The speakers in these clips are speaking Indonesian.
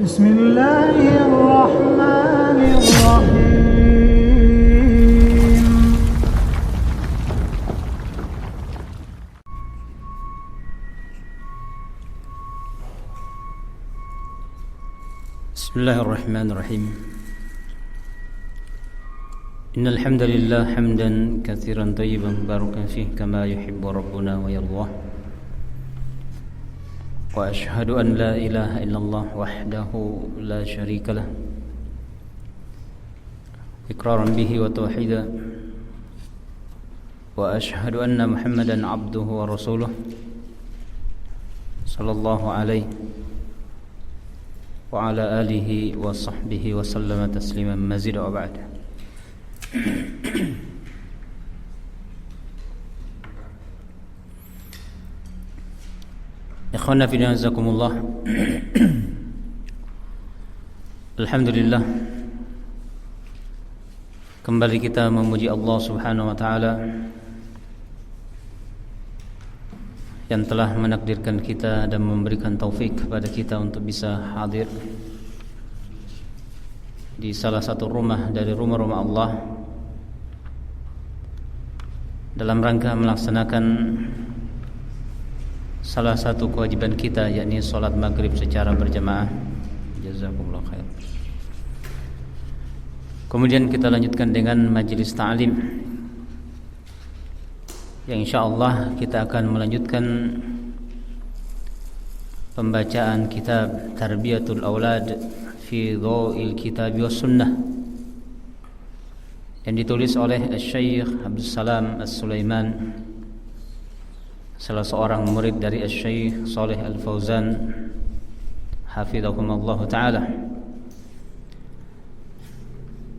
بسم الله الرحمن الرحيم بسم الله الرحمن الرحيم إن الحمد لله حمدا كثيرا طيبا مباركا فيه كما يحب ربنا ويرضاه وأشهد أن لا إله إلا الله وحده لا شريك له إقرارا به وتوحيدا وأشهد أن محمدا عبده ورسوله صلى الله عليه وعلى آله وصحبه وسلم تسليما مزيدا وبعد. Ikhwana fi din jazakumullah. Alhamdulillah, kembali kita memuji Allah Subhanahu wa taala yang telah menakdirkan kita dan memberikan taufik kepada kita untuk bisa hadir di salah satu rumah dari rumah-rumah Allah dalam rangka melaksanakan salah satu kewajiban kita, yakni salat maghrib secara berjamaah. Jazakumullah khair. Kemudian kita lanjutkan dengan majelis ta'lim yang insyaallah kita akan melanjutkan pembacaan kitab Tarbiyatul Aulad fi Dhawil Kitab was Sunnah yang ditulis oleh Syekh Abdul Salam As-Sulaiman, salah seorang murid dari Syekh Shalih Al-Fauzan hafizahumullah taala.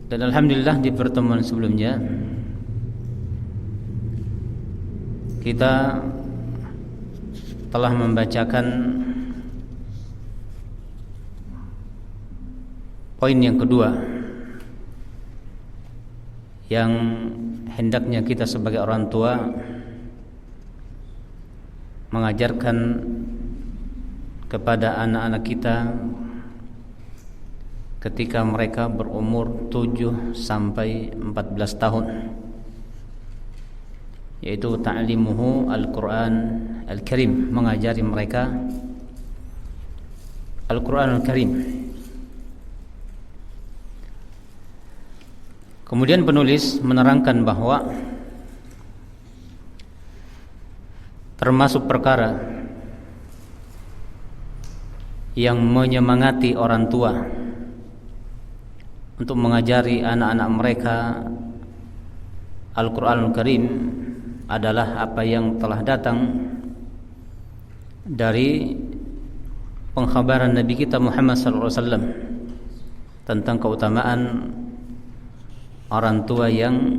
Dan alhamdulillah di pertemuan sebelumnya kita telah membacakan poin yang kedua yang hendaknya kita sebagai orang tua mengajarkan kepada anak-anak kita ketika mereka berumur 7 sampai 14 tahun, yaitu ta'limuhu Al-Quran Al-Karim, mengajari mereka Al-Quran Al-Karim. Kemudian penulis menerangkan bahwa termasuk perkara yang menyemangati orang tua untuk mengajari anak-anak mereka Al-Quran Al-Karim adalah apa yang telah datang dari pengkhabaran Nabi kita Muhammad SAW tentang keutamaan orang tua yang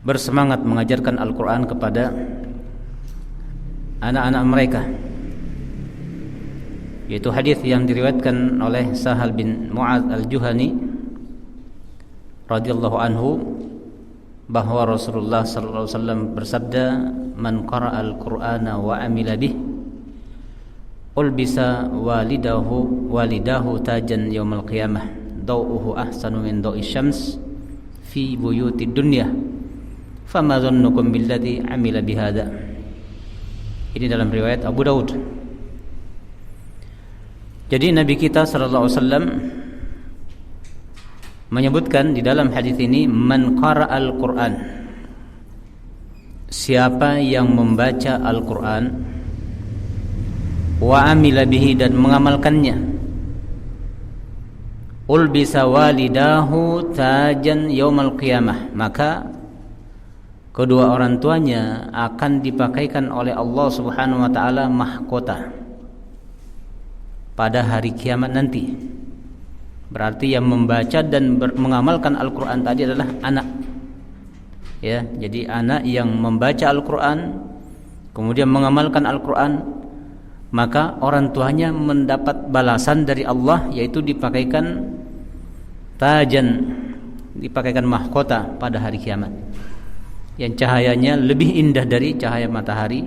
bersemangat mengajarkan Al-Quran kepada anak-anak mereka, yaitu hadis yang diriwayatkan oleh Sahal bin Mu'adz Al-Juhani radhiyallahu anhu bahwa Rasulullah sallallahu alaihi wasallam bersabda, "Man qara'a al-Qur'ana wa 'amila bih ulbisa walidahu tajan yaumal qiyamah daw'uhu ahsanu min dawi syams fi buyutid dunya fama dhannukum billadzi 'amila bihadza." Ini dalam riwayat Abu Daud. Jadi Nabi kita sallallahu alaihi wasallam menyebutkan di dalam hadis ini, man qara'al Qur'an, siapa yang membaca Al-Qur'an, wa amila bihi, dan mengamalkannya, ulbisa walidahu tajan yaumal qiyamah, maka kedua orang tuanya akan dipakaikan oleh Allah Subhanahu wa taala mahkota pada hari kiamat nanti. Berarti yang membaca dan mengamalkan Al-Quran tadi adalah anak, ya. Jadi anak yang membaca Al-Quran kemudian mengamalkan Al-Quran, maka orang tuanya mendapat balasan dari Allah, yaitu dipakaikan tajan, dipakaikan mahkota pada hari kiamat yang cahayanya lebih indah dari cahaya matahari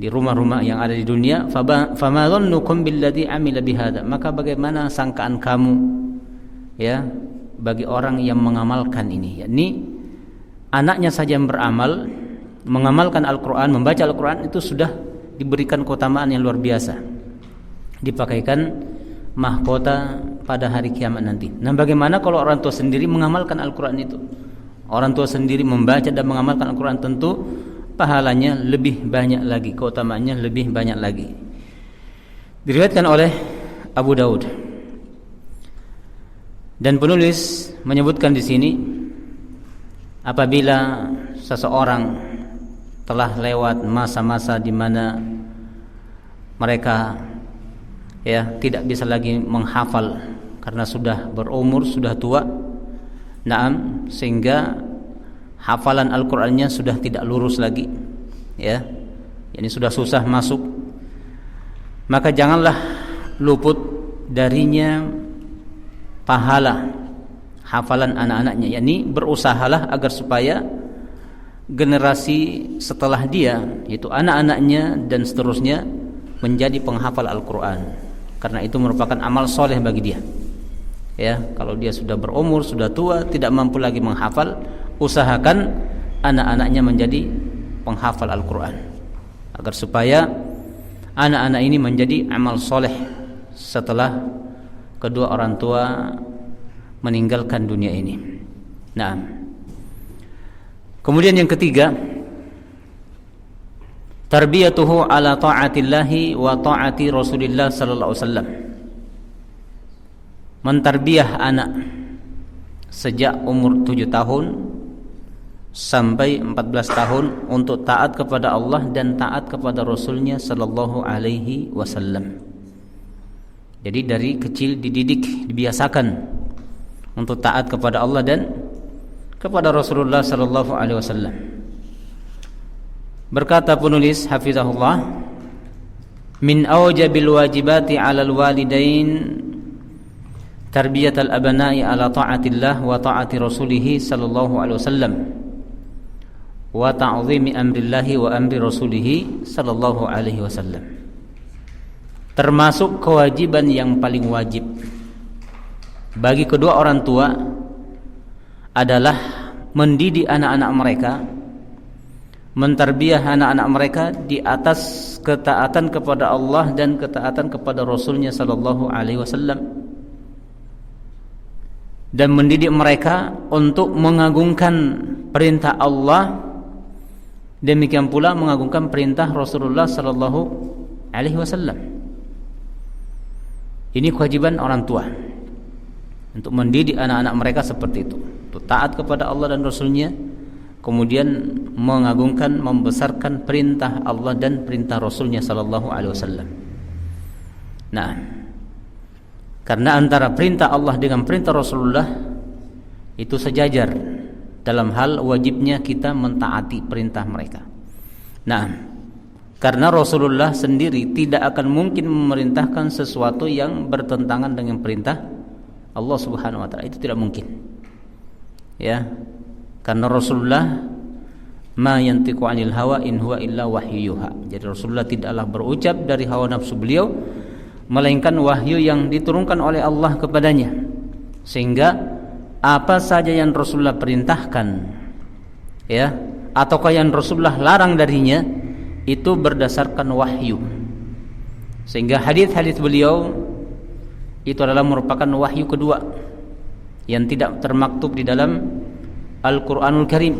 di rumah-rumah yang ada di dunia. Fama dhannukum billadzi amila bihadza, maka bagaimana sangkaan kamu ya bagi orang yang mengamalkan ini, yakni anaknya saja yang beramal, mengamalkan Al-Qur'an, membaca Al-Qur'an, itu sudah diberikan keutamaan yang luar biasa, dipakaikan mahkota pada hari kiamat nanti. Nah, bagaimana kalau orang tua sendiri mengamalkan Al-Qur'an itu? Orang tua sendiri membaca dan mengamalkan Al-Qur'an, tentu pahalanya lebih banyak lagi, keutamaannya lebih banyak lagi. Diriwayatkan oleh Abu Daud. Dan penulis menyebutkan di sini, apabila seseorang telah lewat masa-masa di mana mereka ya tidak bisa lagi menghafal karena sudah berumur, sudah tua, naam, sehingga hafalan Al-Qur'annya sudah tidak lurus lagi, ya, ini sudah susah masuk, maka janganlah luput darinya pahala hafalan anak-anaknya, yakni berusahalah agar supaya generasi setelah dia, yaitu anak-anaknya dan seterusnya, menjadi penghafal Al-Qur'an, karena itu merupakan amal soleh bagi dia. Ya, kalau dia sudah berumur, sudah tua, tidak mampu lagi menghafal, usahakan anak-anaknya menjadi penghafal Al-Qur'an, agar supaya anak-anak ini menjadi amal soleh setelah kedua orang tua meninggalkan dunia ini. Nah, kemudian yang ketiga, tarbiyatuhu ala ta'atillahi wa ta'ati Rasulillah sallallahu alaihi wasallam. Mentarbiyah anak sejak umur 7 tahun sampai 14 tahun untuk taat kepada Allah dan taat kepada Rasulnya sallallahu alaihi wasallam. Jadi dari kecil dididik, dibiasakan untuk taat kepada Allah dan kepada Rasulullah sallallahu alaihi wasallam. Berkata penulis hafizahullah, min aujabil wajibati 'alal walidain tarbiyatul abna'i 'ala ta'atillah wa ta'ati rasulih sallallahu alaihi wasallam wa ta'zimi amrillahi wa amri rasulih sallallahu alaihi wasallam. Termasuk kewajiban yang paling wajib bagi kedua orang tua adalah mendidik anak-anak mereka, mentarbiyah anak-anak mereka di atas ketaatan kepada Allah dan ketaatan kepada Rasulnya sallallahu alaihi wasallam, dan mendidik mereka untuk mengagungkan perintah Allah, demikian pula mengagungkan perintah Rasulullah sallallahu alaihi wasallam. Ini kewajiban orang tua untuk mendidik anak-anak mereka seperti itu, untuk taat kepada Allah dan Rasulnya, kemudian mengagungkan, membesarkan perintah Allah dan perintah Rasulnya sallallahu alaihi wasallam. Nah, karena antara perintah Allah dengan perintah Rasulullah itu sejajar dalam hal wajibnya kita mentaati perintah mereka. Nah, karena Rasulullah sendiri tidak akan mungkin memerintahkan sesuatu yang bertentangan dengan perintah Allah Subhanahu wa taala, itu tidak mungkin. Ya. Karena Rasulullah ma yantiqu 'anil hawa in huwa illa wahyuha. Jadi Rasulullah tidaklah berucap dari hawa nafsu beliau, melainkan wahyu yang diturunkan oleh Allah kepadanya. Sehingga apa saja yang Rasulullah perintahkan, ya, ataukah yang Rasulullah larang darinya, itu berdasarkan wahyu. Sehingga hadis-hadis beliau itu adalah merupakan wahyu kedua yang tidak termaktub di dalam Al-Quranul Karim.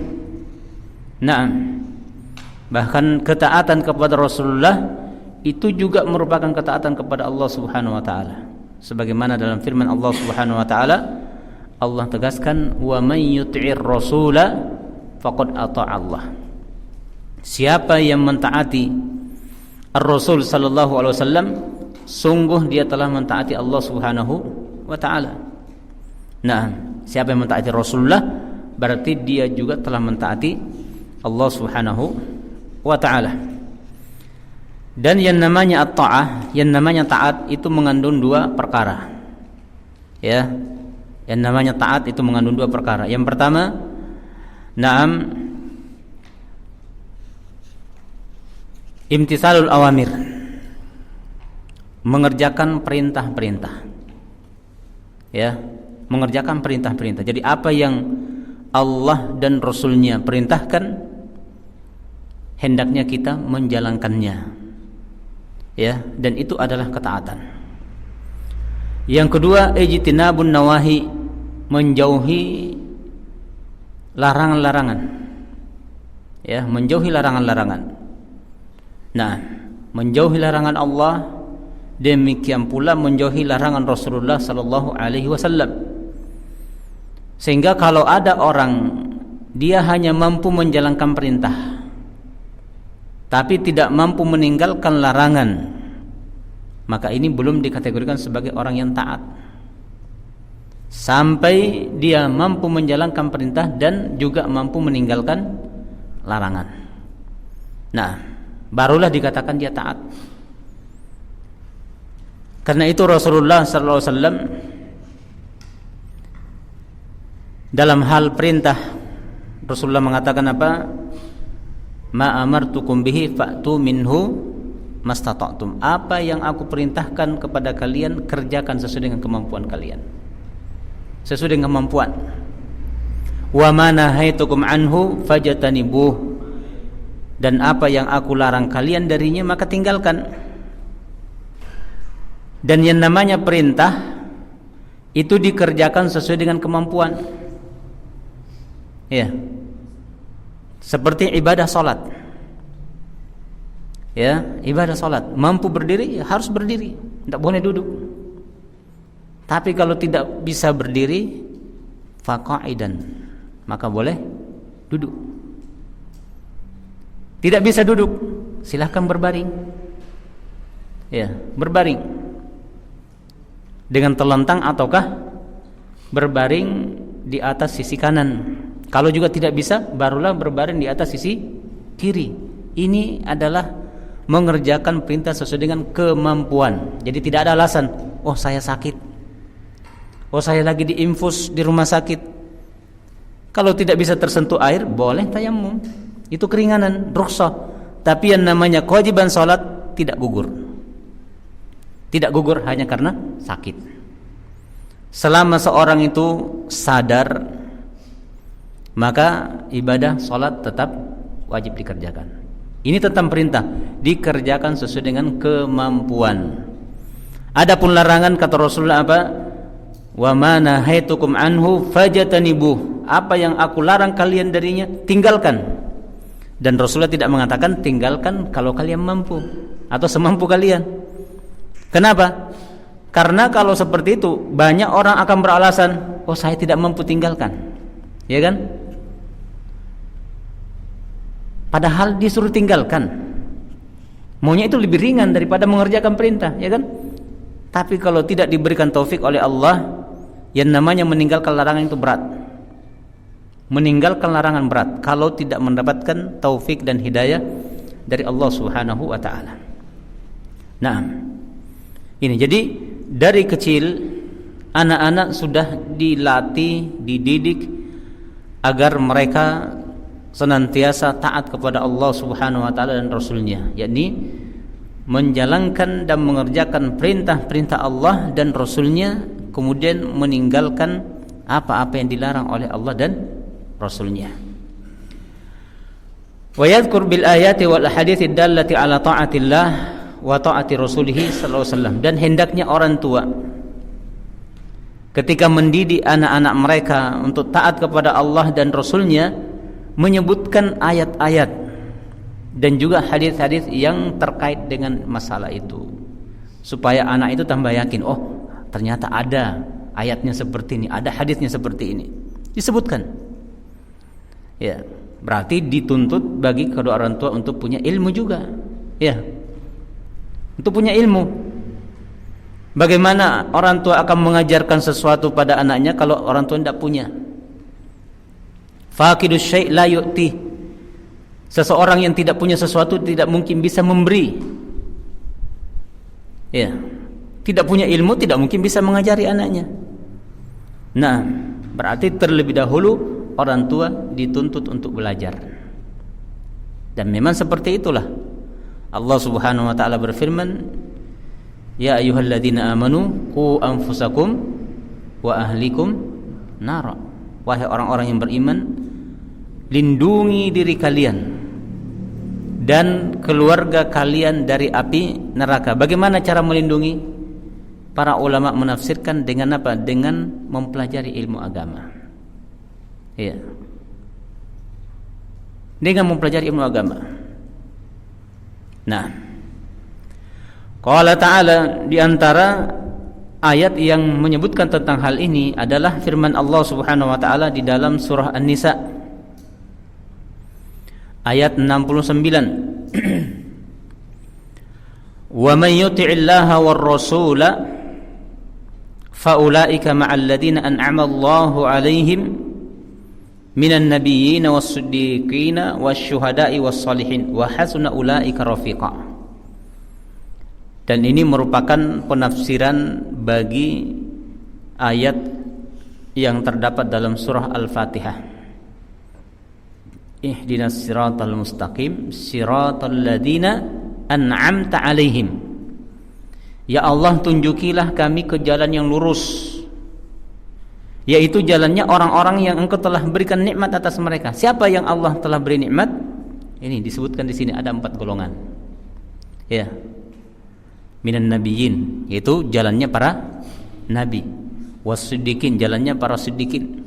Nah, bahkan ketaatan kepada Rasulullah itu juga merupakan ketaatan kepada Allah Subhanahu wa taala. Sebagaimana dalam firman Allah Subhanahu wa taala, Allah tegaskan, wa may yuti'ir rasula faqad ata'a Allah. Siapa yang mentaati Ar-Rasul sallallahu alaihi wasallam, sungguh dia telah mentaati Allah Subhanahu wa taala. Nah, siapa yang mentaati Rasulullah, berarti dia juga telah mentaati Allah Subhanahu wa taala. Dan yang namanya at-ta'ah, yang namanya taat itu mengandung dua perkara. Ya. Yang namanya taat itu mengandung dua perkara. Yang pertama, Imtisalul awamir, mengerjakan perintah-perintah. Ya, mengerjakan perintah-perintah. Jadi apa yang Allah dan Rasulnya perintahkan, hendaknya kita menjalankannya. Ya, dan itu adalah ketaatan. Yang kedua, ijtinabun nawahi, menjauhi larangan-larangan. Ya, menjauhi larangan-larangan. Nah, menjauhi larangan Allah, demikian pula menjauhi larangan Rasulullah sallallahu alaihi wasallam. Sehingga kalau ada orang dia hanya mampu menjalankan perintah tapi tidak mampu meninggalkan larangan, maka ini belum dikategorikan sebagai orang yang taat. Sampai dia mampu menjalankan perintah dan juga mampu meninggalkan larangan. Nah, barulah dikatakan dia taat. Karena itu Rasulullah sallallahu alaihi wasallam dalam hal perintah, Rasulullah mengatakan apa? Ma amartukum bihi fa'tu minhu mastata'tum. Apa yang aku perintahkan kepada kalian, kerjakan sesuai dengan kemampuan kalian. Sesuai dengan kemampuan. Wa ma nahaitukum anhu fajtanibuh. Dan apa yang aku larang kalian darinya, maka tinggalkan. Dan yang namanya perintah itu dikerjakan sesuai dengan kemampuan. Ya. Seperti ibadah salat. Ya, ibadah salat, mampu berdiri ya harus berdiri, tidak boleh duduk. Tapi kalau tidak bisa berdiri, faqa'idan, maka boleh duduk. Tidak bisa duduk, silahkan berbaring. Ya, berbaring. Dengan telentang ataukah berbaring di atas sisi kanan. Kalau juga tidak bisa, barulah berbaring di atas sisi kiri. Ini adalah mengerjakan perintah sesuai dengan kemampuan. Jadi tidak ada alasan, oh saya sakit, oh saya lagi diinfus di rumah sakit. Kalau tidak bisa tersentuh air, boleh tayamum. Itu keringanan, rukhsah. Tapi yang namanya kewajiban salat tidak gugur. Tidak gugur hanya karena sakit. Selama seorang itu sadar, maka ibadah salat tetap wajib dikerjakan. Ini tentang perintah, dikerjakan sesuai dengan kemampuan. Adapun larangan, kata Rasulullah apa? Wa ma nahaitukum anhu fajtanibuh. Apa yang aku larang kalian darinya, tinggalkan. Dan Rasulullah tidak mengatakan tinggalkan kalau kalian mampu atau semampu kalian. Kenapa? Karena kalau seperti itu banyak orang akan beralasan, oh saya tidak mampu, tinggalkan. Ya kan? Padahal disuruh tinggalkan. Maunya itu lebih ringan daripada mengerjakan perintah, ya kan? Tapi kalau tidak diberikan taufik oleh Allah, yang namanya meninggalkan larangan itu berat. Meninggalkan larangan berat kalau tidak mendapatkan taufik dan hidayah dari Allah Subhanahu wa taala. Nah, ini jadi dari kecil anak-anak sudah dilatih, dididik agar mereka senantiasa taat kepada Allah Subhanahu wa taala dan Rasulnya, yakni menjalankan dan mengerjakan perintah-perintah Allah dan Rasulnya, kemudian meninggalkan apa-apa yang dilarang oleh Allah dan Rasulnya. Wa yadhkur bil ayati wal ahadithi dallati ala ta'atillah wa ta'ati rasulih sallallahu alaihi wasallam. Dan hendaknya orang tua ketika mendidik anak-anak mereka untuk taat kepada Allah dan Rasulnya, menyebutkan ayat-ayat dan juga hadis-hadis yang terkait dengan masalah itu, supaya anak itu tambah yakin, oh ternyata ada ayatnya seperti ini, ada hadisnya seperti ini, disebutkan. Ya, berarti dituntut bagi kedua orang tua untuk punya ilmu juga, ya, untuk punya ilmu. Bagaimana orang tua akan mengajarkan sesuatu pada anaknya kalau orang tua tidak punya? Faqidus syai' la yu'ti. Seseorang yang tidak punya sesuatu tidak mungkin bisa memberi. Ya, tidak punya ilmu tidak mungkin bisa mengajari anaknya. Nah, berarti terlebih dahulu orang tua dituntut untuk belajar. Dan memang seperti itulah. Allah Subhanahu wa taala berfirman, "Ya ayyuhalladzina amanu qu anfusakum wa ahlikum nara." Wahai orang-orang yang beriman, lindungi diri kalian dan keluarga kalian dari api neraka. Bagaimana cara melindungi? Para ulama menafsirkan dengan apa? Dengan mempelajari ilmu agama. Iya. Dengan mempelajari ilmu agama. Nah, qala ta'ala, di antara ayat yang menyebutkan tentang hal ini adalah firman Allah Subhanahu wa taala di dalam surah An-Nisa ayat 69. Wa may yuti'illaha war rasula faulaika ma'al ladzina an'ama Allahu 'alaihim minan nabiyyin was-siddiqin wasyuhada'i was-shalihin wa hasuna ulaika rafiqa. Dan ini merupakan penafsiran bagi ayat yang terdapat dalam surah Al-Fatihah. Ihdinas siratal mustaqim siratal ladzina an'amta 'alaihim. Ya Allah, tunjukilah kami ke jalan yang lurus, yaitu jalannya orang-orang yang Engkau telah berikan nikmat atas mereka. Siapa yang Allah telah beri nikmat? Ini disebutkan di sini ada 4 golongan. Ya. Minan nabiyyin, yaitu jalannya para nabi. Was-siddiqin, jalannya para siddiqin.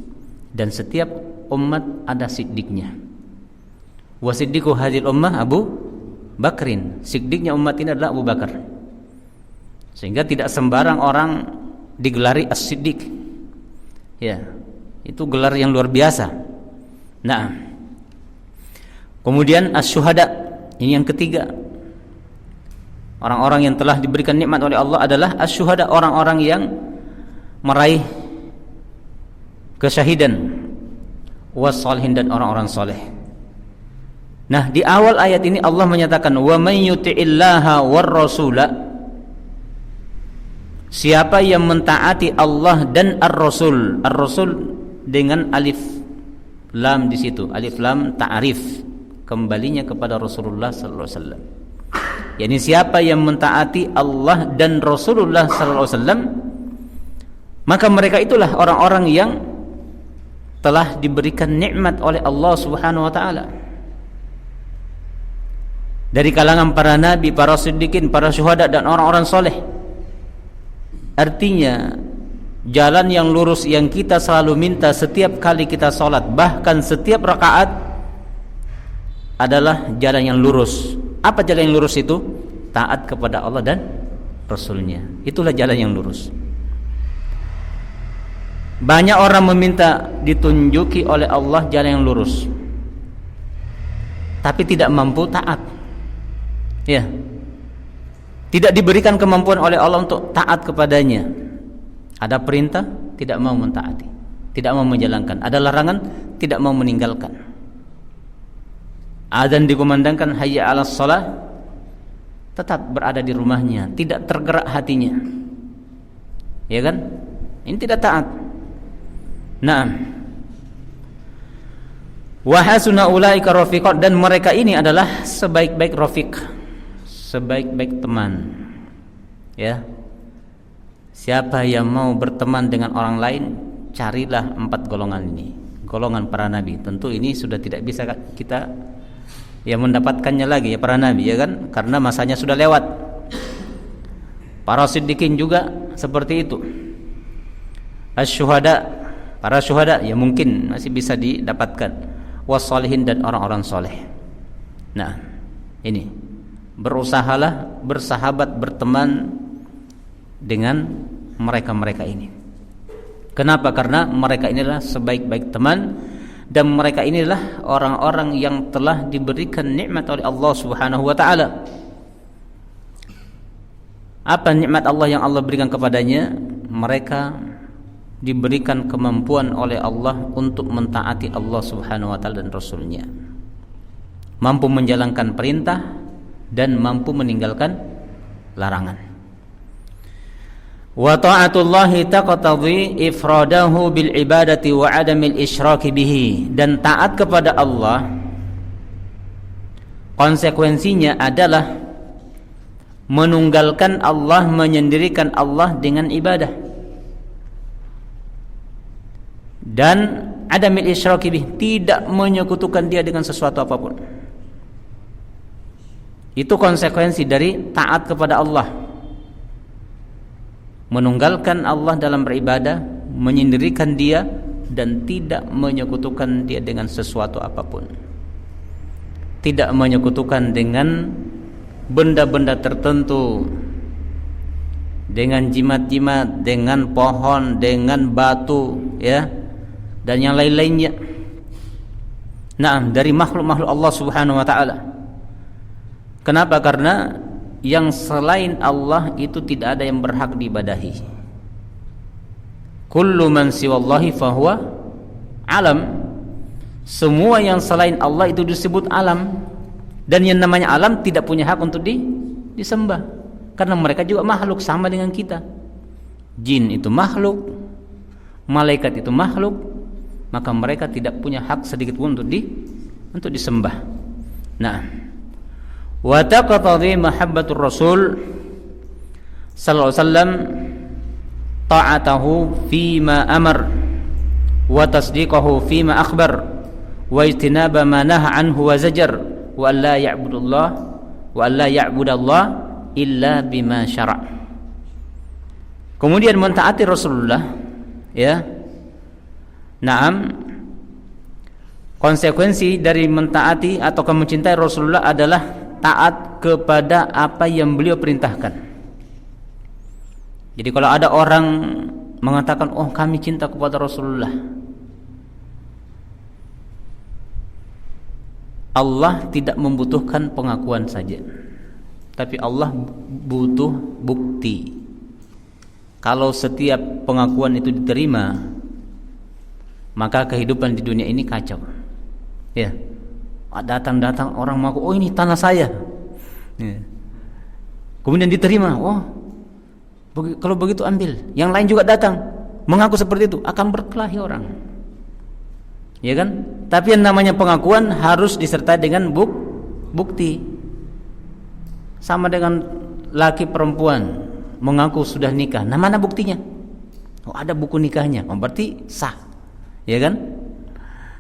Dan setiap umat ada siddiqnya. Wasiddiqu hadhil ummah Abu Bakrin. Siddiqnya umat ini adalah Abu Bakar. Sehingga tidak sembarang orang digelari as-siddiq. Ya, itu gelar yang luar biasa. Nah, kemudian as-syuhada, ini yang ketiga. Orang-orang yang telah diberikan nikmat oleh Allah adalah as-syuhada, orang-orang yang meraih kesyahidan, was-shalihin, dan orang-orang soleh. Nah, di awal ayat ini Allah menyatakan wa may yuti'illaha war rasula, siapa yang mentaati Allah dan ar-rasul. Ar-rasul dengan alif lam di situ, alif lam ta'rif, kembalinya kepada Rasulullah sallallahu alaihi wasallam. Yani siapa yang mentaati Allah dan Rasulullah sallallahu alaihi wasallam, maka mereka itulah orang-orang yang telah diberikan nikmat oleh Allah Subhanahu wa taala. Dari kalangan para nabi, para siddiqin, para syuhada, dan orang-orang soleh. Artinya jalan yang lurus yang kita selalu minta setiap kali kita sholat, bahkan setiap rakaat, adalah jalan yang lurus. Apa jalan yang lurus itu? Taat kepada Allah dan Rasulnya. Itulah jalan yang lurus. Banyak orang meminta ditunjuki oleh Allah jalan yang lurus, tapi tidak mampu taat. Ya, tidak diberikan kemampuan oleh Allah untuk taat kepadanya. Ada perintah, tidak mau mentaati, tidak mau menjalankan. Ada larangan, tidak mau meninggalkan. Adzan dikumandangkan, hayya 'alas shalah, tetap berada di rumahnya, tidak tergerak hatinya. Ya kan? Ini tidak taat. Naam. Wa hasuna ulaika rafiqa, dan mereka ini adalah sebaik-baik rafiq, sebaik-baik teman. Ya. Siapa yang mau berteman dengan orang lain, carilah 4 golongan ini. Golongan para nabi. Tentu ini sudah tidak bisa kita mendapatkannya lagi, ya, para nabi, ya kan? Karena masanya sudah lewat. Para siddiqin juga seperti itu. Asy-syuhada, para syuhada ya mungkin masih bisa didapatkan. Was-shalihin, dan orang-orang soleh. Nah, ini berusahalah bersahabat, berteman dengan mereka-mereka ini. Kenapa? Karena mereka inilah sebaik-baik teman, dan mereka inilah orang-orang yang telah diberikan nikmat oleh Allah Subhanahu wa taala. Apa nikmat Allah yang Allah berikan kepadanya? Mereka diberikan kemampuan oleh Allah untuk mentaati Allah Subhanahu wa taala dan Rasulnya. Mampu menjalankan perintah dan mampu meninggalkan larangan. Wa ta'atullahi taqtadhi ifradahu bil ibadati wa adamil isyraki bihi, dan taat kepada Allah konsekuensinya adalah menunggalkan Allah, menyendirikan Allah dengan ibadah, dan adamil isyraki bih, tidak menyekutukan dia dengan sesuatu apapun. Itu konsekuensi dari taat kepada Allah, menunggalkan Allah dalam beribadah, menyendirikan dia dan tidak menyekutukan dia dengan sesuatu apapun, tidak menyekutukan dengan benda-benda tertentu, dengan jimat-jimat, dengan pohon, dengan batu, ya, dan yang lain-lainnya. Naam, dari makhluk-makhluk Allah Subhanahu wa taala. Kenapa? Karena yang selain Allah itu tidak ada yang berhak diibadahi. Kullu man siwallahi fahuwa alam. Semua yang selain Allah itu disebut alam. Dan yang namanya alam tidak punya hak untuk disembah, karena mereka juga makhluk sama dengan kita. Jin itu makhluk, malaikat itu makhluk, maka mereka tidak punya hak sedikit pun untuk disembah. Nah, wa taqtadi mahabbatur rasul sallallahu alaihi wasallam ta'atahu fima amar wa tasdiqahu fima akhbar wa ijtinaba ma naha anhu wa zajar wa alla ya'budallah illa bima syara'. Kemudian mentaati Rasulullah, ya. Naam, konsekuensi dari mentaati atau mencintai Rasulullah adalah taat kepada apa yang beliau perintahkan. Jadi kalau ada orang mengatakan, "Oh, kami cinta kepada Rasulullah," Allah tidak membutuhkan pengakuan saja, tapi Allah butuh bukti. Kalau setiap pengakuan itu diterima, maka kehidupan di dunia ini kacau. Ya, datang orang mengaku, "Oh, ini tanah saya." Ya. Kemudian diterima, "Oh, kalau begitu ambil." Yang lain juga datang mengaku seperti itu, akan berkelahi orang. Ya kan? Tapi yang namanya pengakuan harus disertai dengan bukti. Sama dengan laki perempuan mengaku sudah nikah. Nah, mana buktinya? Oh, ada buku nikahnya. Oh, berarti sah. Ya kan?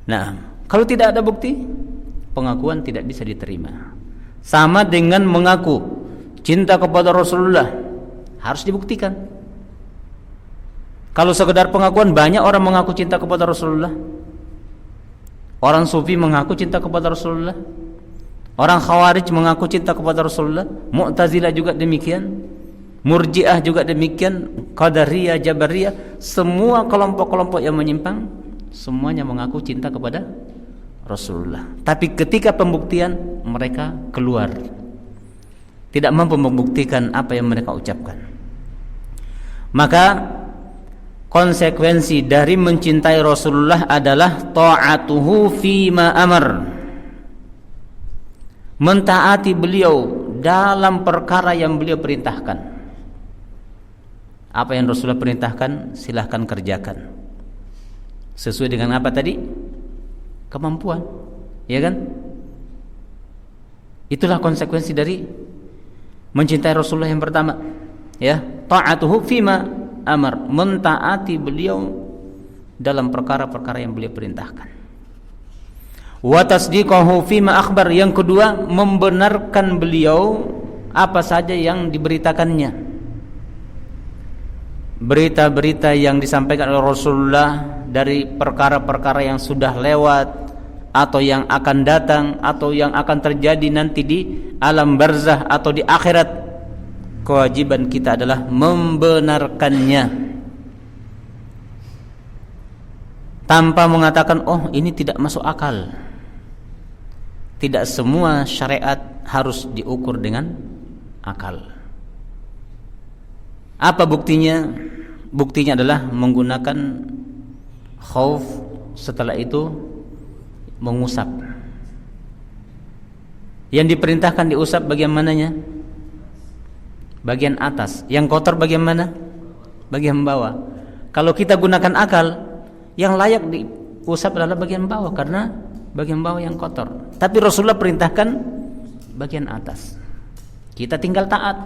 Nah, kalau tidak ada bukti, pengakuan tidak bisa diterima. Sama dengan mengaku cinta kepada Rasulullah, harus dibuktikan. Kalau sekedar pengakuan, banyak orang mengaku cinta kepada Rasulullah. Orang sufi mengaku cinta kepada Rasulullah, orang khawarij mengaku cinta kepada Rasulullah, Mu'tazilah juga demikian, Murji'ah juga demikian, Qadariyah, Jabariyah, semua kelompok-kelompok yang menyimpang semuanya mengaku cinta kepada Rasulullah. Tapi ketika pembuktian mereka keluar, tidak mampu membuktikan apa yang mereka ucapkan. Maka konsekuensi dari mencintai Rasulullah adalah ta'atuhu fima amar, mentaati beliau dalam perkara yang beliau perintahkan. Apa yang Rasulullah perintahkan, silahkan kerjakan. Sesuai dengan apa tadi? Kemampuan, ya kan? Itulah konsekuensi dari mencintai Rasulullah yang pertama, ya, ta'atuhu fima amar, mentaati beliau dalam perkara-perkara yang beliau perintahkan. Wa tasdiqahu fima akhbar, yang kedua membenarkan beliau apa saja yang diberitakannya. Berita-berita yang disampaikan oleh Rasulullah dari perkara-perkara yang sudah lewat atau yang akan datang atau yang akan terjadi nanti di alam barzah atau di akhirat, kewajiban kita adalah membenarkannya tanpa mengatakan, "Oh, ini tidak masuk akal." Tidak semua syariat harus diukur dengan akal. Apa buktinya? Buktinya adalah menggunakan khauf, setelah itu mengusap. Yang diperintahkan diusap bagian mananya? Bagian atas. Yang kotor bagian mana? Bagian bawah. Kalau kita gunakan akal, yang layak diusap adalah bagian bawah, karena bagian bawah yang kotor. Tapi Rasulullah perintahkan bagian atas. Kita tinggal taat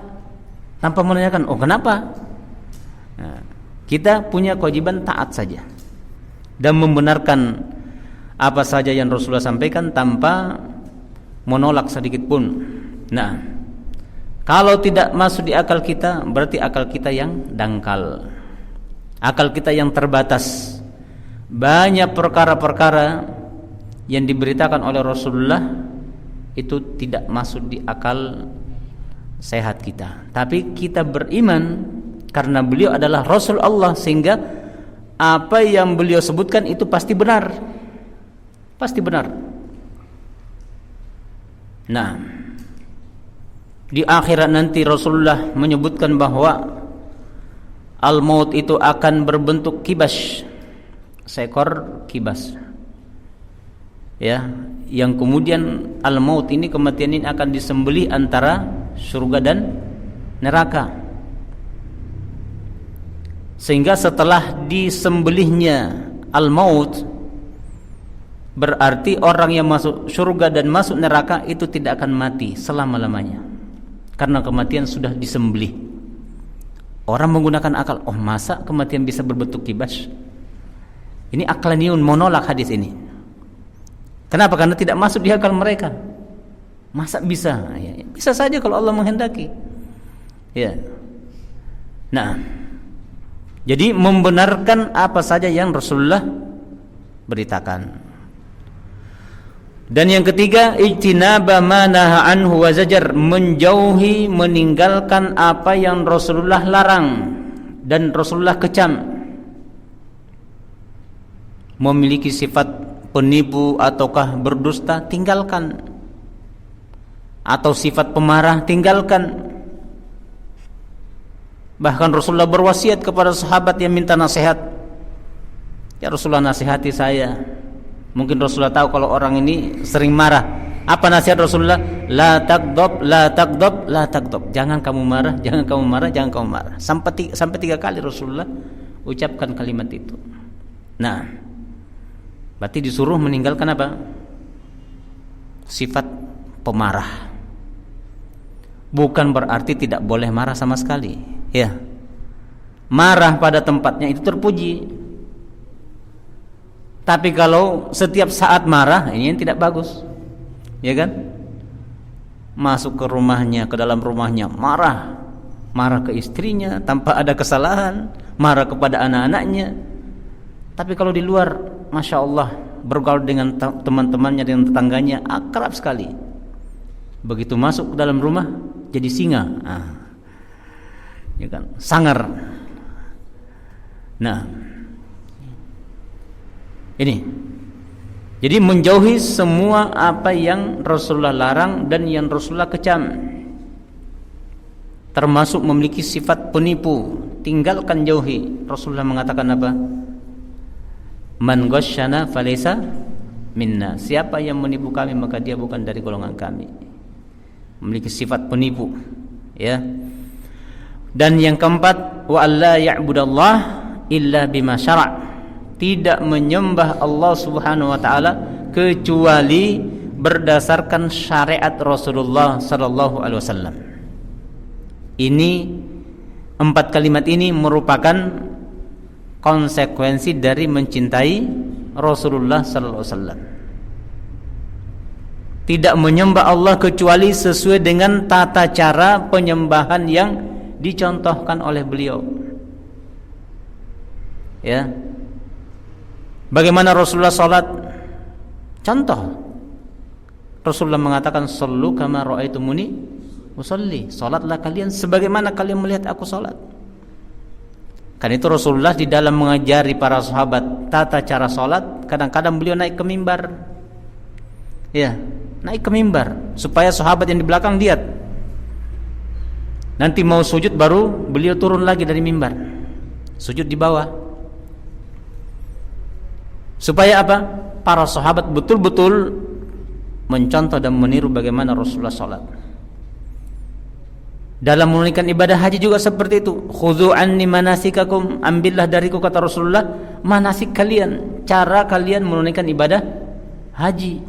tanpa menanyakan, oh kenapa? Nah, kita punya kewajiban taat saja dan membenarkan apa saja yang Rasulullah sampaikan tanpa menolak sedikit pun. Nah, kalau tidak masuk di akal kita, berarti akal kita yang dangkal, akal kita yang terbatas. Banyak perkara-perkara yang diberitakan oleh Rasulullah itu tidak masuk di akal sehat kita. Tapi kita beriman karena beliau adalah Rasul Allah, sehingga apa yang beliau sebutkan itu pasti benar. Pasti benar. Nah, di akhirat nanti Rasulullah menyebutkan bahwa al-maut itu akan berbentuk kibas, seekor kibas. Ya, yang kemudian al-maut ini, kematian ini akan disembelih antara surga dan neraka. Sehingga setelah disembelihnya al-maut, berarti orang yang masuk surga dan masuk neraka itu tidak akan mati selama-lamanya, karena kematian sudah disembelih. Orang menggunakan akal, oh masa kematian bisa berbentuk kibas? Ini aklaniun menolak hadis ini. Kenapa? Karena tidak masuk di akal mereka. Masa bisa? Ya, bisa saja kalau Allah menghendaki. Ya. Nah, jadi membenarkan apa saja yang Rasulullah beritakan. Dan yang ketiga, ijtinaba ma naha anhu wa zajar, menjauhi, meninggalkan apa yang Rasulullah larang dan Rasulullah kecam. Memiliki sifat penipu ataukah berdusta, tinggalkan. Atau sifat pemarah, tinggalkan. Bahkan Rasulullah berwasiat kepada sahabat yang minta nasihat, ya Rasulullah, nasihati saya. Mungkin Rasulullah tahu kalau orang ini sering marah. Apa nasihat Rasulullah? La tagdob, la tagdob, la tagdob. Jangan kamu marah, jangan kamu marah, jangan kamu marah. Sampai 3 kali Rasulullah ucapkan kalimat itu. Nah, berarti disuruh meninggalkan apa? Sifat pemarah. Bukan berarti tidak boleh marah sama sekali. Ya, marah pada tempatnya itu terpuji. Tapi kalau setiap saat marah, ini yang tidak bagus, ya kan? Masuk ke rumahnya, ke dalam rumahnya marah, marah ke istrinya tanpa ada kesalahan, marah kepada anak-anaknya. Tapi kalau di luar, masya Allah, bergaul dengan teman-temannya, dengan tetangganya, akrab sekali. Begitu masuk ke dalam rumah, jadi singa, ya kan? Sangar. Nah, ini. Jadi menjauhi semua apa yang Rasulullah larang dan yang Rasulullah kecam. Termasuk memiliki sifat penipu, tinggalkan, jauhi. Rasulullah mengatakan apa? Man ghasyana falaysa minna. Siapa yang menipu kami maka dia bukan dari golongan kami. Memiliki sifat penipu, ya. Dan yang keempat, wa alla ya'budallah illa bima syara'. Tidak menyembah Allah Subhanahu wa taala kecuali berdasarkan syariat Rasulullah sallallahu alaihi wasallam. Ini 4 kalimat ini merupakan konsekuensi dari mencintai Rasulullah sallallahu alaihi wasallam. Tidak menyembah Allah kecuali sesuai dengan tata cara penyembahan yang dicontohkan oleh beliau. Ya. Bagaimana Rasulullah salat? Contoh. Rasulullah mengatakan, "Shallu kama ra'aitumuni usolli." Salatlah kalian sebagaimana kalian melihat aku salat. Kan itu Rasulullah di dalam mengajari para sahabat tata cara salat, kadang-kadang beliau naik ke mimbar. Ya, naik ke mimbar supaya sahabat yang di belakang lihat. Nanti mau sujud baru beliau turun lagi dari mimbar. Sujud di bawah. Supaya apa? Para sahabat betul-betul mencontoh dan meniru bagaimana Rasulullah salat. Dalam menunaikan ibadah haji juga seperti itu. Khudhu anni manasikakum, ambillah dariku, kata Rasulullah, manasik kalian, cara kalian menunaikan ibadah haji.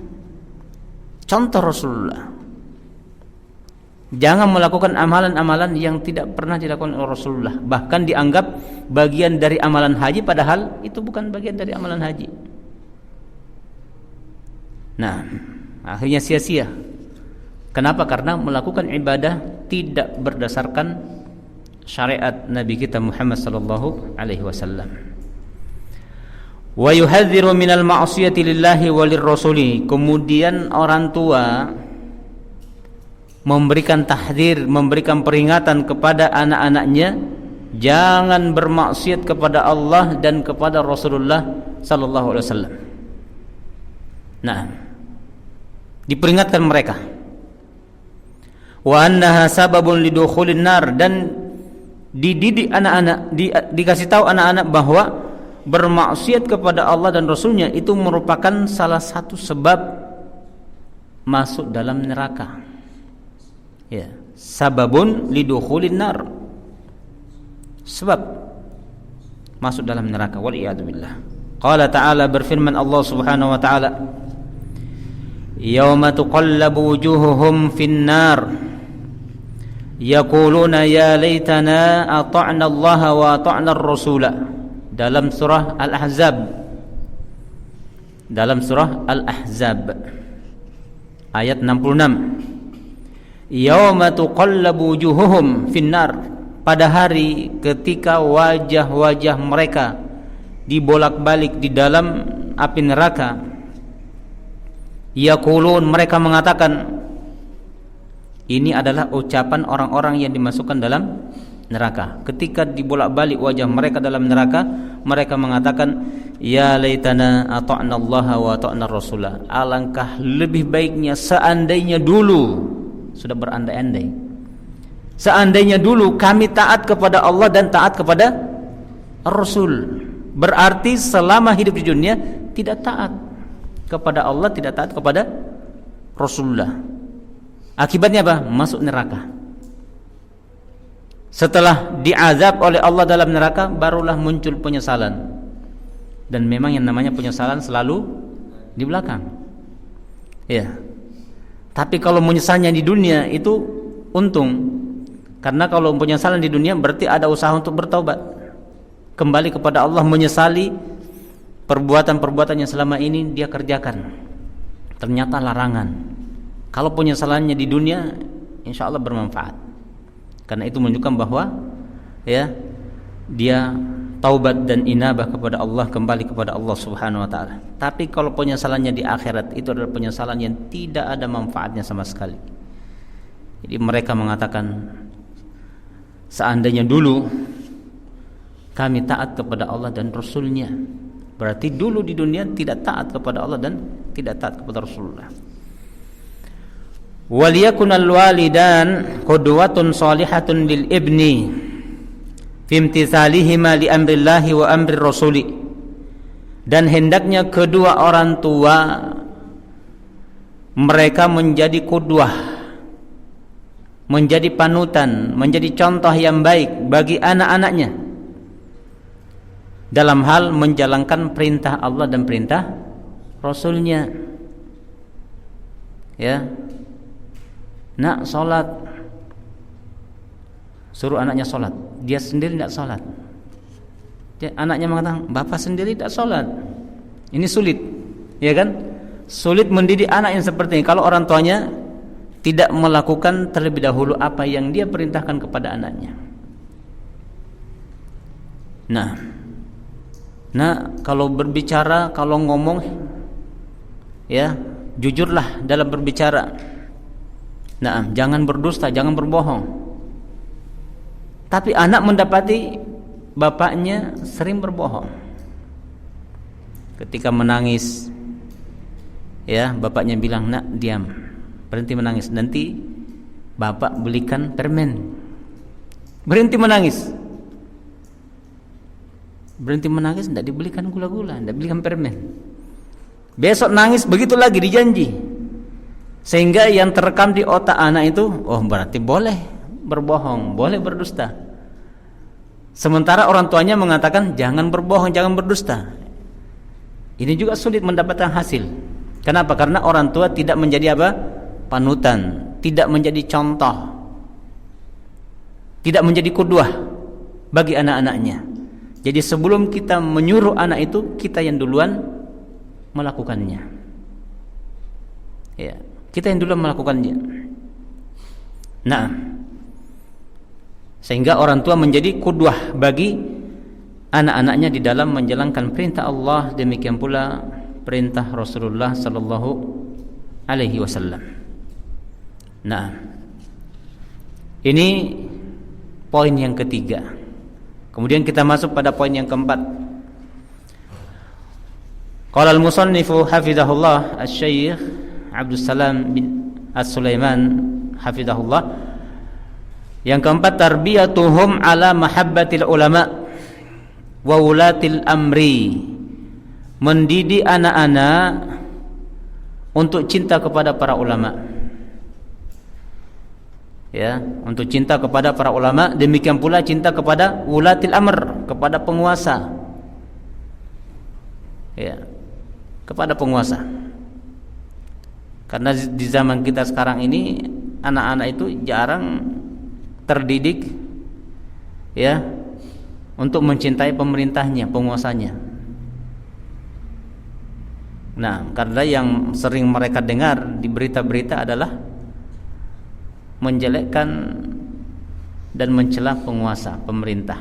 Contoh Rasulullah. Jangan melakukan amalan-amalan yang tidak pernah dilakukan oleh Rasulullah, bahkan dianggap bagian dari amalan haji, padahal itu bukan bagian dari amalan haji. Nah, akhirnya sia-sia. Kenapa? Karena melakukan ibadah tidak berdasarkan syariat Nabi kita Muhammad sallallahu alaihi wasallam. Wa yuhadziru minal ma'siyati lillahi walir rasuli. Kemudian orang tua memberikan tahdzir, memberikan peringatan kepada anak-anaknya, jangan bermaksiat kepada Allah dan kepada Rasulullah sallallahu alaihi wasallam. Nah, diperingatkan mereka. Wa annaha sababun lidukhulin nar, dan dididik anak-anak, dikasih tahu anak-anak bahwa bermaksiat kepada Allah dan Rasulnya itu merupakan salah satu sebab masuk dalam neraka. Ya, sababun lidukhulin nar, sebab masuk dalam neraka. Wal iyad billah. Qala ta'ala, berfirman Allah Subhanahu wa ta'ala, yauma tuqallabu wujuhuhum fin nar yaquluna ya laitana ata'na Allah wa ata'na ar-rasula. Dalam surah Al-Ahzab, dalam surah Al-Ahzab ayat 66. Yauma tuqallabu wujuhuhum finnar, pada hari ketika wajah-wajah mereka dibolak-balik di dalam api neraka. Yaqulun, mereka mengatakan, ini adalah ucapan orang-orang yang dimasukkan dalam neraka. Ketika dibolak-balik wajah mereka dalam neraka, mereka mengatakan, ya laitana ata'na Allah wa ata'na Rasulah. Alangkah lebih baiknya seandainya dulu, sudah berandai-andai, seandainya dulu kami taat kepada Allah dan taat kepada Rasul. Berarti selama hidup di dunia tidak taat kepada Allah, tidak taat kepada Rasulullah. Akibatnya apa? Masuk neraka. Setelah diazab oleh Allah dalam neraka, barulah muncul penyesalan. Dan memang yang namanya penyesalan selalu di belakang. Ya. Tapi kalau menyesalnya di dunia itu untung. Karena kalau penyesalan di dunia berarti ada usaha untuk bertaubat, kembali kepada Allah, menyesali perbuatan-perbuatan yang selama ini dia kerjakan, ternyata larangan. Kalau penyesalannya di dunia, insya Allah bermanfaat. Karena itu menunjukkan bahwa ya, dia taubat dan inabah kepada Allah, kembali kepada Allah Subhanahu wa taala. Tapi kalau penyesalannya di akhirat, itu adalah penyesalan yang tidak ada manfaatnya sama sekali. Jadi mereka mengatakan, seandainya dulu kami taat kepada Allah dan Rasulnya. Berarti dulu di dunia tidak taat kepada Allah dan tidak taat kepada Rasulullah. Waliyakunal walidan qudwatun shalihatun lil ibni fi imtithalihima li amrillahi wa amri rasuli. Dan hendaknya kedua orang tua mereka menjadi qudwah, menjadi panutan, menjadi contoh yang baik bagi anak-anaknya dalam hal menjalankan perintah Allah dan perintah Rasulnya. Ya, nak sholat, suruh anaknya sholat, dia sendiri tidak sholat. Anaknya mengatakan, bapak sendiri tidak sholat. Ini sulit, ya kan? Sulit mendidik anak yang seperti ini kalau orang tuanya tidak melakukan terlebih dahulu apa yang dia perintahkan kepada anaknya. Nah, kalau berbicara, kalau ngomong, ya jujurlah dalam berbicara. Nah, jangan berdusta, jangan berbohong. Tapi anak mendapati bapaknya sering berbohong. Ketika menangis, ya bapaknya bilang, nak diam, berhenti menangis, nanti bapak belikan permen. Berhenti menangis, tidak dibelikan gula-gula, tidak dibelikan permen. Besok nangis begitu lagi, dijanji. Sehingga yang terekam di otak anak itu, oh berarti boleh berbohong, boleh berdusta. Sementara orang tuanya mengatakan jangan berbohong, jangan berdusta. Ini juga sulit mendapatkan hasil. Kenapa? Karena orang tua tidak menjadi apa? Panutan, tidak menjadi contoh tidak menjadi qudwah bagi anak-anaknya. Jadi sebelum kita menyuruh anak itu, kita yang duluan melakukannya. Ya, kita yang duluan melakukannya. Nah, sehingga orang tua menjadi qudwah bagi anak-anaknya di dalam menjalankan perintah Allah, demikian pula perintah Rasulullah sallallahu alaihi wasallam. Nah, ini poin yang ketiga. Kemudian kita masuk pada poin yang keempat. Qala al-musannifu hafizahullah asy-syaikh Abdus Salam bin As-Sulaiman hafizahullah. Yang keempat, tarbiyatuhum ala mahabbatil ulama wa ulatil amri. Mendidik anak-anak untuk cinta kepada para ulama. Ya, untuk cinta kepada para ulama, demikian pula cinta kepada ulatil amr, kepada penguasa. Ya, kepada penguasa. Karena di zaman kita sekarang ini anak-anak itu jarang terdidik ya untuk mencintai pemerintahnya, penguasanya. Nah, karena yang sering mereka dengar di berita-berita adalah menjelekkan dan mencela penguasa, pemerintah.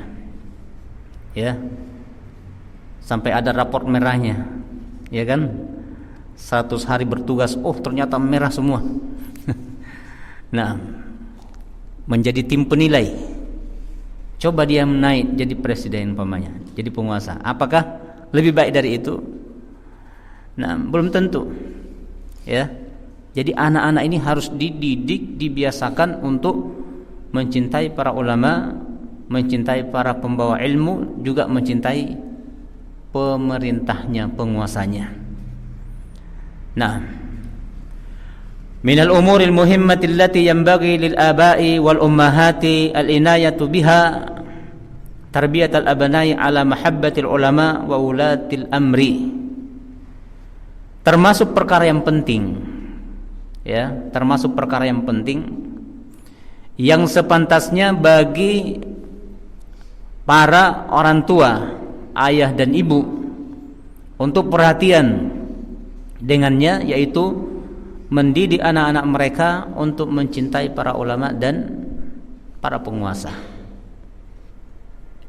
Ya. Sampai ada raport merahnya. Ya kan? 100 hari bertugas, oh ternyata merah semua. Nah, menjadi tim penilai. Coba dia naik jadi presiden umpamanya, jadi penguasa. Apakah lebih baik dari itu? Nah, belum tentu. Ya. Jadi anak-anak ini harus dididik, dibiasakan untuk mencintai para ulama, mencintai para pembawa ilmu, juga mencintai pemerintahnya, penguasanya. Nah, minal umuril muhimmati allati yanbaghi lil aba'i wal ummahati al-inayatu biha tarbiyatal abna'i ala mahabbatil ulama wa ulatil amri. Termasuk perkara yang penting, ya, termasuk perkara yang penting yang sepantasnya bagi para orang tua, ayah dan ibu untuk perhatian dengannya, yaitu mendidik anak-anak mereka untuk mencintai para ulama dan para penguasa.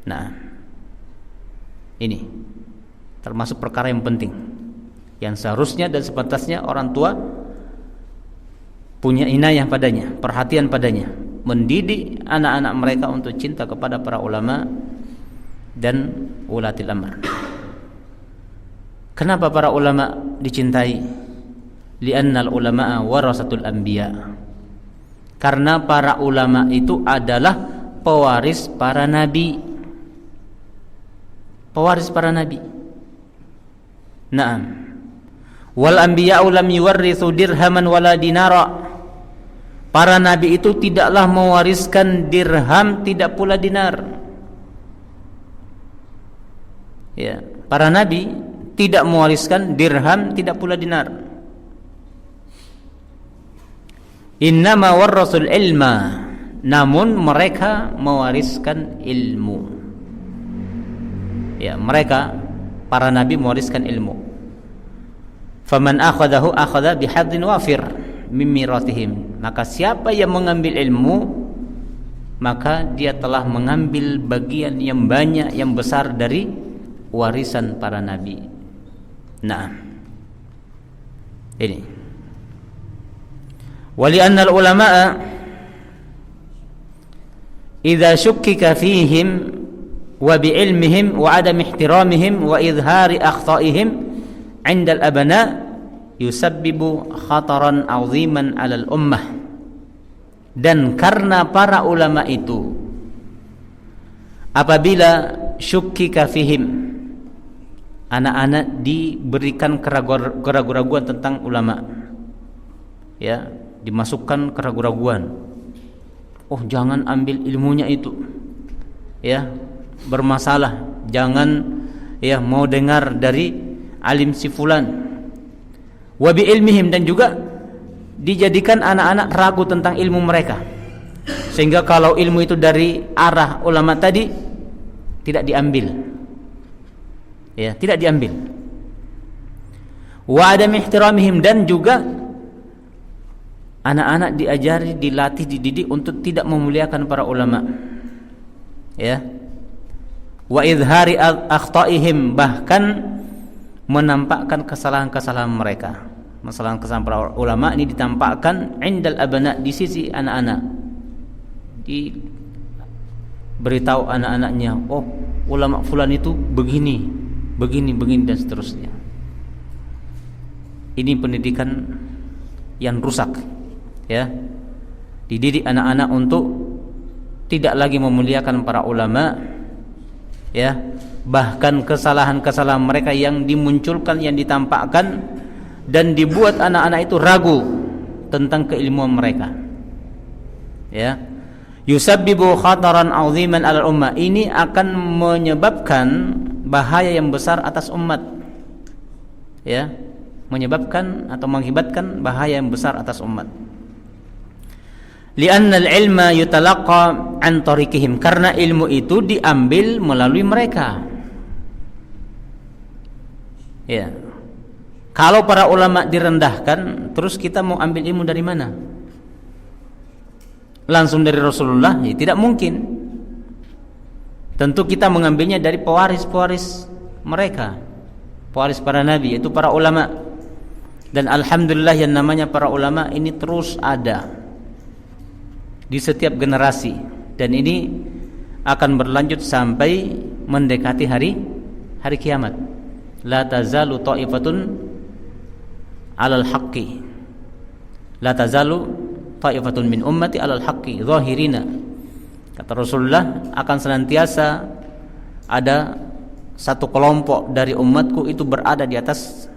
Nah, ini termasuk perkara yang penting yang seharusnya dan sepantasnya orang tua punya inayah padanya, perhatian padanya, mendidik anak-anak mereka untuk cinta kepada para ulama dan ulatil amr. Kenapa para ulama dicintai? Li'annal ulama'a warasatul anbiya. Karena para ulama itu adalah pewaris para nabi. Pewaris para nabi. Naam. Wal anbiya'u lam yuwarrithu dirhaman wala dinara. Para nabi itu tidaklah mewariskan dirham, tidak pula dinar. Ya, para nabi tidak mewariskan dirham, tidak pula dinar. Innama warrasul ilma, namun mereka mewariskan ilmu. Ya, mereka para nabi mewariskan ilmu. Faman akhadahu akhadha bihadzin wafir min miratihim. Maka siapa yang mengambil ilmu, maka dia telah mengambil bagian yang banyak, yang besar dari warisan para nabi. Nah, ini wali annal ulama'a idza syukkika fihim wa bi'ilmihim wa adam ihtiramihim wa izhari akhta'ihim 'inda al-abna yusabbibu khataran 'aziman 'alal ummah. Dan karena para ulama itu apabila syukkika fihim, anak-anak diberikan keraguan-keraguan tentang ulama, ya, dimasukkan keraguan-keraguan. Oh, jangan ambil ilmunya itu, ya, bermasalah. Jangan, ya, mau dengar dari alim si fulan. Wa bi ilmihim, dan juga dijadikan anak-anak ragu tentang ilmu mereka. Sehingga kalau ilmu itu dari arah ulama tadi tidak diambil. Ya, tidak diambil. Wa adam ihtiramihim, dan juga anak-anak diajari, dilatih, dididik untuk tidak memuliakan para ulama. Ya. Wa idhari akhtaihim, bahkan menampakkan kesalahan-kesalahan mereka. Kesalahan-kesalahan para ulama ini ditampakkan indal abna, di sisi anak-anak. Beritahu anak-anaknya, oh ulama fulan itu begini dan seterusnya. Ini pendidikan yang rusak, ya. Dididik anak-anak untuk tidak lagi memuliakan para ulama, ya. Bahkan kesalahan-kesalahan mereka yang dimunculkan, yang ditampakkan, dan dibuat anak-anak itu ragu tentang keilmuan mereka, ya. Yusabbibu khataran 'aziman 'alal ummah, ini akan menyebabkan bahaya yang besar atas umat, ya, menyebabkan atau mengakibatkan bahaya yang besar atas umat. Li'anna al-ilma yutalaqqa an tariqihim, karena ilmu itu diambil melalui mereka. Ya. Kalau para ulama direndahkan, terus kita mau ambil ilmu dari mana? Langsung dari Rasulullah? Ya, tidak mungkin. Tentu kita mengambilnya dari pewaris-pewaris mereka, pewaris para nabi, yaitu para ulama. Dan alhamdulillah yang namanya para ulama ini terus ada di setiap generasi, dan ini akan berlanjut sampai mendekati hari kiamat. La tazalu ta'ifatun 'alal haqqi, la tazalu ta'ifatun min ummati 'alal haqqi zahirina. Kata Rasulullah, akan senantiasa ada satu kelompok dari umatku itu berada di atas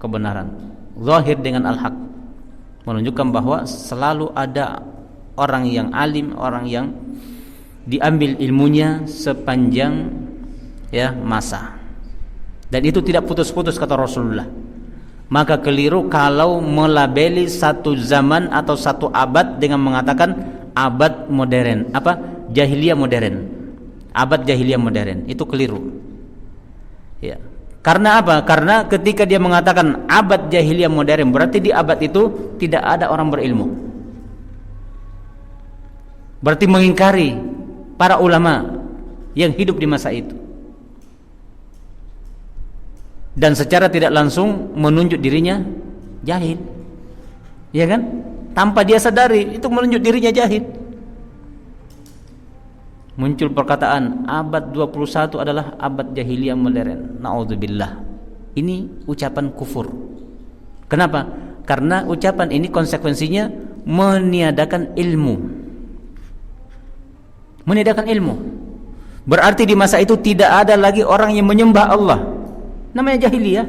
kebenaran. Zahir dengan al-haq, menunjukkan bahwa selalu ada orang yang alim, orang yang diambil ilmunya sepanjang, ya, masa. Dan itu tidak putus-putus, kata Rasulullah. Maka keliru kalau melabeli satu zaman atau satu abad dengan mengatakan abad modern, jahiliyah modern, abad jahiliyah modern. Itu keliru, ya. Karena apa? Karena ketika dia mengatakan abad jahiliyah modern, berarti di abad itu tidak ada orang berilmu, berarti mengingkari para ulama yang hidup di masa itu, dan secara tidak langsung menunjuk dirinya jahil, ya kan? Tanpa dia sadari, itu menunjuk dirinya jahil. Muncul perkataan abad 21 adalah abad jahiliyah modern. Na'udzubillah. Ini ucapan kufur. Kenapa? Karena ucapan ini konsekuensinya meniadakan ilmu. Meniadakan ilmu. Berarti di masa itu tidak ada lagi orang yang menyembah Allah. Namanya jahiliyah,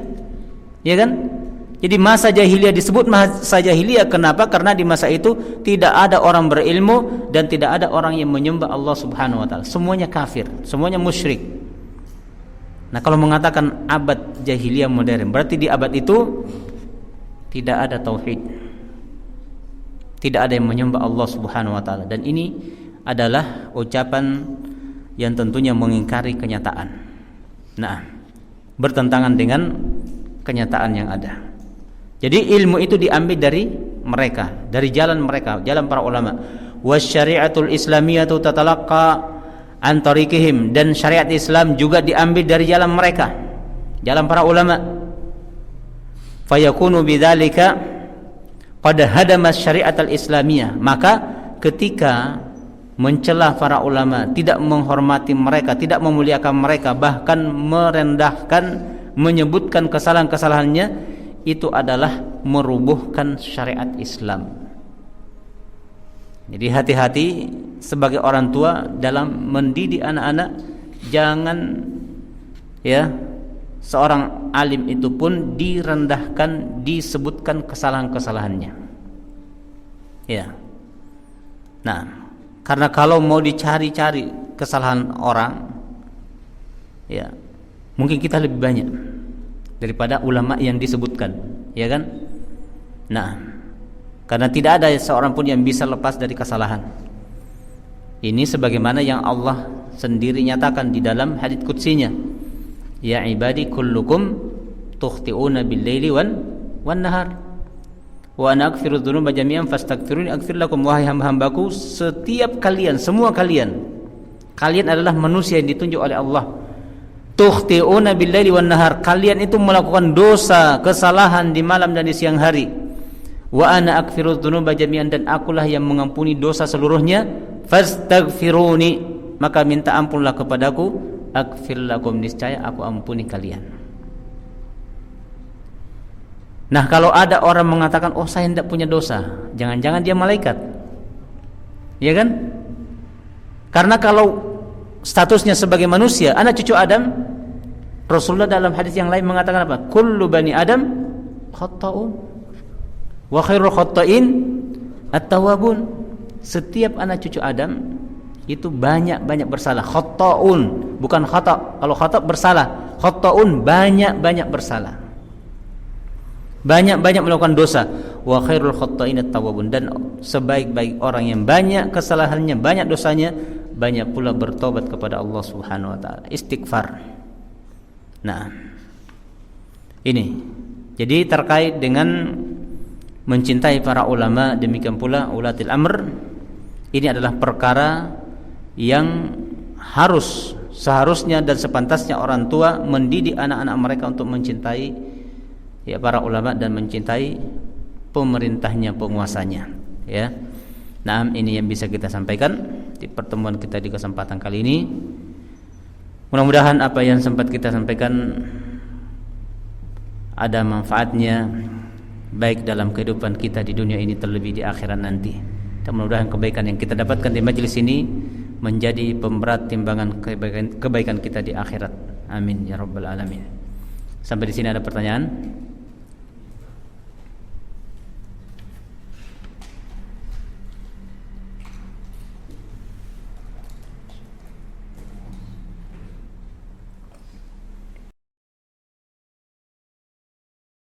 ya kan? Jadi masa jahiliyah disebut masa jahiliyah. Kenapa? Karena di masa itu tidak ada orang berilmu dan tidak ada orang yang menyembah Allah Subhanahu wa taala. Semuanya kafir, semuanya musyrik. Nah, kalau mengatakan abad jahiliyah modern, berarti di abad itu tidak ada tauhid. Tidak ada yang menyembah Allah Subhanahu wa taala, dan ini adalah ucapan yang tentunya mengingkari kenyataan. Nah, bertentangan dengan kenyataan yang ada. Jadi ilmu itu diambil dari mereka, dari jalan mereka, jalan para ulama. Wasyari'atul islamiyatu tatalaqqa an tariqihim, dan syariat Islam juga diambil dari jalan mereka, jalan para ulama. Fayakunu bidzalika qad hadama syari'atul islamiyah. Maka ketika mencela para ulama, tidak menghormati mereka, tidak memuliakan mereka, bahkan merendahkan, menyebutkan kesalahan-kesalahannya, itu adalah merubuhkan syariat Islam. Jadi hati-hati sebagai orang tua dalam mendidik anak-anak, jangan, ya, seorang alim itu pun direndahkan, disebutkan kesalahan-kesalahannya, ya. Nah, karena kalau mau dicari-cari kesalahan orang, ya, mungkin kita lebih banyak daripada ulama yang disebutkan, ya kan? Nah, karena tidak ada seorang pun yang bisa lepas dari kesalahan. Ini sebagaimana yang Allah sendiri nyatakan di dalam hadits qudsinya. Ya ibadi kullukum tukhti'una bil-laili wan nahar. Wa ana aghfiru dzunuba jami'an fastaghfiruni aghfir lakum. Wahai hamba-hambaku, setiap kalian, semua kalian adalah manusia yang ditunjuk oleh Allah. Tukhti'una bil-laili wan nahar. Kalian itu melakukan dosa, kesalahan di malam dan di siang hari. Wa ana aghfiru dzunuba jami'an, dan akulah yang mengampuni dosa seluruhnya. Fastaghfiruni, maka minta ampunlah kepadaku, aghfir lakum, niscaya aku ampuni kalian. Nah, kalau ada orang mengatakan, oh saya tidak punya dosa, jangan-jangan dia malaikat, ya kan? Karena kalau statusnya sebagai manusia, anak cucu Adam, Rasulullah dalam hadis yang lain mengatakan apa? Kullu bani Adam khata'un wa khairul khata'in at-tawwabun. Setiap anak cucu Adam itu banyak bersalah. Khata'un, bukan khata'. Kalau khata' bersalah. Khata'un, banyak bersalah. Banyak melakukan dosa. Wa khairul khata'in at-tawwabun, dan sebaik-baik orang yang banyak kesalahannya, banyak dosanya, banyak pula bertobat kepada Allah Subhanahu wa taala. Istighfar. Nah, ini. Jadi terkait dengan mencintai para ulama, demikian pula ulatil amr, ini adalah perkara yang seharusnya dan sepantasnya orang tua mendidik anak-anak mereka untuk mencintai ya para ulama dan mencintai pemerintahnya, penguasanya, ya. Nah, ini yang bisa kita sampaikan di pertemuan kita di kesempatan kali ini. Mudah-mudahan apa yang sempat kita sampaikan ada manfaatnya, baik dalam kehidupan kita di dunia ini terlebih di akhirat nanti. Dan mudah-mudahan kebaikan yang kita dapatkan di majelis ini menjadi pemberat timbangan kebaikan kita di akhirat. Amin ya rabbal alamin. Sampai di sini ada pertanyaan?